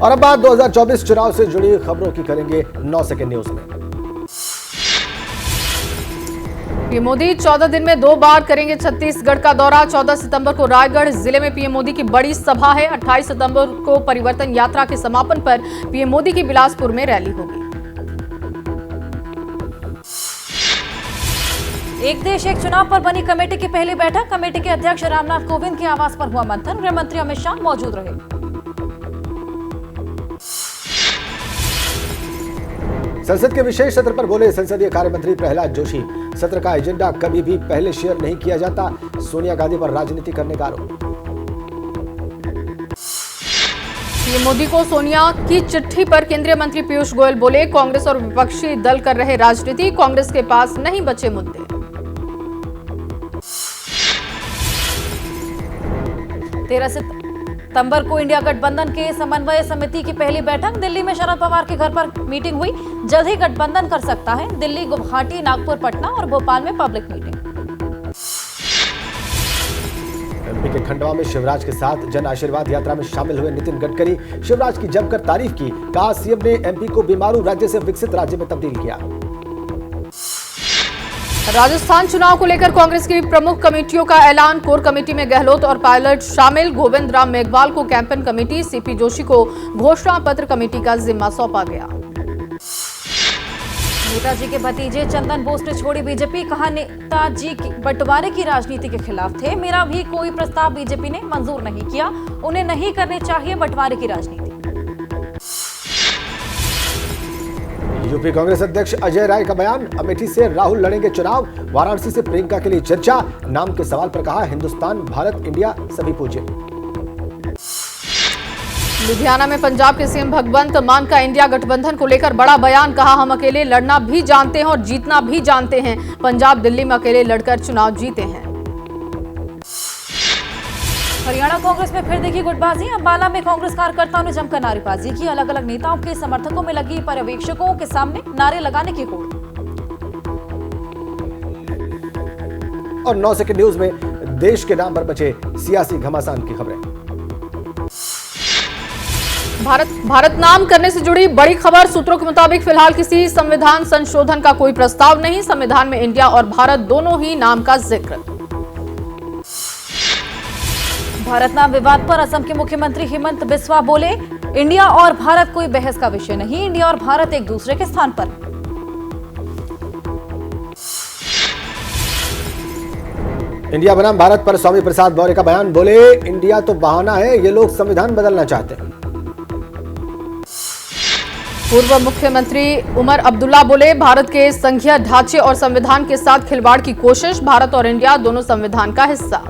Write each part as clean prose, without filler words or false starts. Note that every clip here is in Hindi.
और अब बात 2024 चुनाव से जुड़ी खबरों की करेंगे 9 सेकंड न्यूज में। पीएम मोदी 14 दिन में 2 बार करेंगे छत्तीसगढ़ का दौरा। 14 सितंबर को रायगढ़ जिले में पीएम मोदी की बड़ी सभा है। 28 सितंबर को परिवर्तन यात्रा के समापन पर पीएम मोदी की बिलासपुर में रैली होगी। एक देश एक चुनाव पर बनी कमेटी की पहली बैठक। कमेटी के अध्यक्ष रामनाथ कोविंद के आवास पर हुआ मंथन। गृह मंत्री अमित शाह मौजूद रहे। संसद के विशेष सत्र पर बोले संसदीय कार्य मंत्री प्रहलाद जोशी। सत्र का एजेंडा कभी भी पहले शेयर नहीं किया जाता। सोनिया गांधी पर राजनीति करने का आरोप। पीएम मोदी को सोनिया की चिट्ठी पर केंद्रीय मंत्री पीयूष गोयल बोले, कांग्रेस और विपक्षी दल कर रहे राजनीति, कांग्रेस के पास नहीं बचे मुद्दे। 13 सितंबर को इंडिया गठबंधन के समन्वय समिति की पहली बैठक। दिल्ली में शरद पवार के घर पर मीटिंग हुई। जल्द ही गठबंधन कर सकता है। दिल्ली, गुवाहाटी, नागपुर, पटना और भोपाल में पब्लिक मीटिंग। एमपी के खंडवा में शिवराज के साथ जन आशीर्वाद यात्रा में शामिल हुए नितिन गडकरी। शिवराज की जमकर तारीफ की। कहा, सीएम ने एमपी को बीमारू राज्य से विकसित राज्य में तब्दील किया। राजस्थान चुनाव को लेकर कांग्रेस की प्रमुख कमेटियों का ऐलान। कोर कमेटी में गहलोत और पायलट शामिल। गोविंद राम मेघवाल को कैंपेन कमेटी, सीपी जोशी को घोषणा पत्र कमेटी का जिम्मा सौंपा गया। नेताजी के भतीजे चंदन बोस ने छोड़ी बीजेपी। कहा, नेताजी बंटवारे की राजनीति के खिलाफ थे। मेरा भी कोई प्रस्ताव बीजेपी ने मंजूर नहीं किया। उन्हें नहीं करनी चाहिए बंटवारे की राजनीति। यूपी कांग्रेस अध्यक्ष अजय राय का बयान। अमेठी से राहुल लड़ेंगे चुनाव। वाराणसी से प्रियंका के लिए चर्चा। नाम के सवाल पर कहा, हिंदुस्तान, भारत, इंडिया सभी पूज्य। लुधियाना में पंजाब के सीएम भगवंत मान का इंडिया गठबंधन को लेकर बड़ा बयान। कहा, हम अकेले लड़ना भी जानते हैं और जीतना भी जानते हैं। पंजाब दिल्ली में अकेले लड़कर चुनाव जीते हैं। हरियाणा कांग्रेस में फिर देखी गुटबाजी। अंबाला में कांग्रेस कार्यकर्ताओं ने जमकर नारेबाजी की। अलग अलग नेताओं के समर्थकों में लगी पर्यवेक्षकों के सामने नारे लगाने की होड़। और 9 सेकंड न्यूज में देश के नाम पर बचे सियासी घमासान की खबरें। भारत नाम करने से जुड़ी बड़ी खबर। सूत्रों के मुताबिक फिलहाल किसी संविधान संशोधन का कोई प्रस्ताव नहीं। संविधान में इंडिया और भारत दोनों ही नाम का जिक्र। भारत नाम विवाद पर असम के मुख्यमंत्री हेमंत बिस्वा बोले, इंडिया और भारत कोई बहस का विषय नहीं। इंडिया और भारत एक दूसरे के स्थान पर। इंडिया बनाम भारत पर स्वामी प्रसाद मौर्य का बयान। बोले, इंडिया तो बहाना है, ये लोग संविधान बदलना चाहते हैं। पूर्व मुख्यमंत्री उमर अब्दुल्ला बोले, भारत के संघीय ढांचे और संविधान के साथ खिलवाड़ की कोशिश। भारत और इंडिया दोनों संविधान का हिस्सा।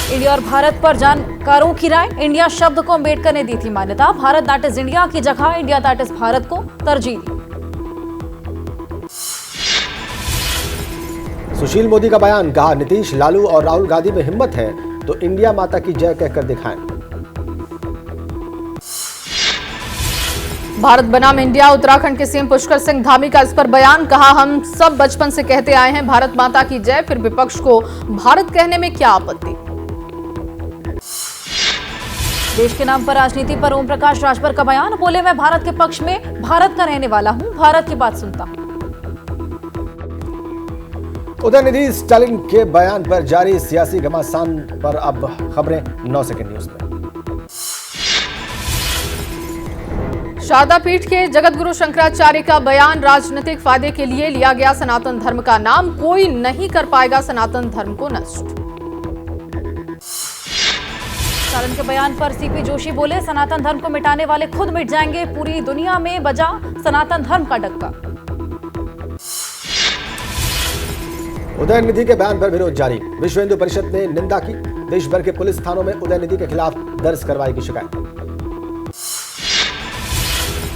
इंडिया और भारत पर जानकारों की राय। इंडिया शब्द को अम्बेडकर ने दी थी मान्यता। भारत दैट इज इंडिया की जगह इंडिया दैट इज भारत को तरजीह दी। सुशील मोदी का बयान। कहा, नीतीश, लालू और राहुल गांधी में हिम्मत है तो इंडिया माता की जय कहकर दिखाएं। भारत बनाम इंडिया। उत्तराखंड के सीएम पुष्कर सिंह धामी का इस पर बयान। कहा, हम सब बचपन से कहते आए हैं भारत माता की जय, फिर विपक्ष को भारत कहने में क्या आपत्ति। देश के नाम पर राजनीति पर ओम प्रकाश राजभर का बयान। बोले, मैं भारत के पक्ष में भारत का रहने वाला हूं, भारत की बात सुनता हूं। उदयनिधि स्टालिन के बयान पर जारी सियासी घमासान पर अब खबरें 9 सेकंड न्यूज में। शारदा पीठ के जगतगुरु शंकराचार्य का बयान। राजनीतिक फायदे के लिए लिया गया सनातन धर्म का नाम। कोई नहीं कर पाएगा सनातन धर्म को नष्ट। स्टालिन के बयान पर सीपी जोशी बोले, सनातन धर्म को मिटाने वाले खुद मिट जाएंगे। पूरी दुनिया में बजा सनातन धर्म का डंका। उदयनिधि के बयान पर विरोध जारी। विश्व हिंदू परिषद ने निंदा की। देश भर के पुलिस थानों में उदयनिधि के खिलाफ दर्ज कार्रवाई की शिकायत।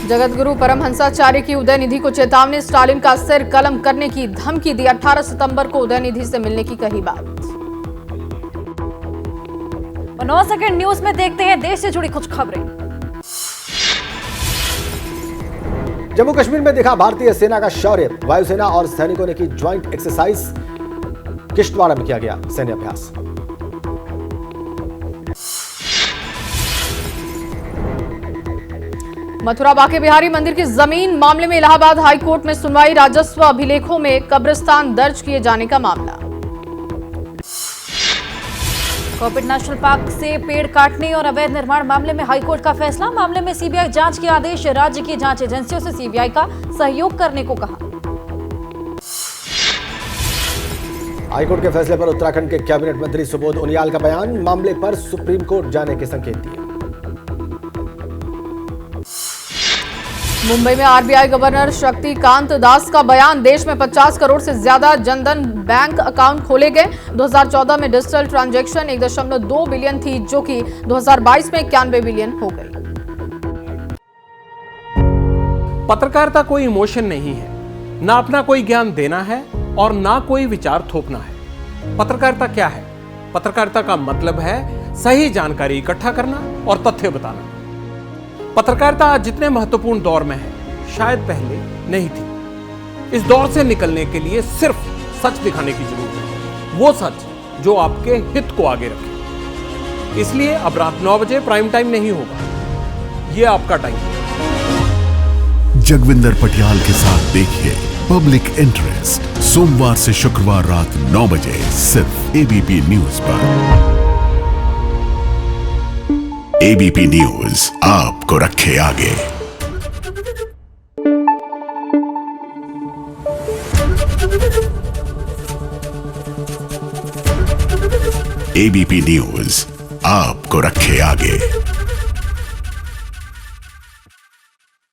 जगतगुरु परमहंसाचार्य की उदयनिधि को चेतावनी। स्टालिन का सिर कलम करने की धमकी दी। 18 सितंबर को उदयनिधि से मिलने की कही बात। 9 सेकंड न्यूज में देखते हैं देश से जुड़ी कुछ खबरें। जम्मू कश्मीर में दिखा भारतीय सेना का शौर्य। वायुसेना और सैनिकों ने की ज्वाइंट एक्सरसाइज। किश्तवाड़ में किया गया सैन्य अभ्यास। मथुरा बांके बिहारी मंदिर की जमीन मामले में इलाहाबाद हाई कोर्ट में सुनवाई। राजस्व अभिलेखों में कब्रिस्तान दर्ज किए जाने का मामला। कॉर्बेट नेशनल पार्क से पेड़ काटने और अवैध निर्माण मामले में हाईकोर्ट का फैसला। मामले में सीबीआई जांच के आदेश। राज्य की जांच एजेंसियों से सीबीआई का सहयोग करने को कहा। हाईकोर्ट के फैसले पर उत्तराखंड के कैबिनेट मंत्री सुबोध उनियाल का बयान। मामले पर सुप्रीम कोर्ट जाने के संकेत दिए। मुंबई में आरबीआई गवर्नर शक्तिकांत दास का बयान। देश में 50 करोड़ से ज्यादा जनधन बैंक अकाउंट खोले गए। 2014 में डिजिटल ट्रांजैक्शन 1.2 बिलियन थी, जो कि 2022 में 91 बिलियन हो गई। पत्रकारिता कोई इमोशन नहीं है, ना अपना कोई ज्ञान देना है और ना कोई विचार थोपना है। पत्रकारिता क्या है? पत्रकारिता का मतलब है सही जानकारी इकट्ठा करना और तथ्य बताना। पत्रकारिता आज जितने महत्वपूर्ण दौर में है, शायद पहले नहीं थी। इस दौर से निकलने के लिए सिर्फ सच दिखाने की जरूरत है, वो सच जो आपके हित को आगे रखे। इसलिए अब रात 9 बजे प्राइम टाइम नहीं होगा, ये आपका टाइम है। जगविंदर पटियाल के साथ देखिए पब्लिक इंटरेस्ट सोमवार से शुक्रवार रात 9 बजे सिर्फ एबीपी न्यूज पर। एबीपी न्यूज आपको रखे आगे। एबीपी न्यूज आपको रखे आगे।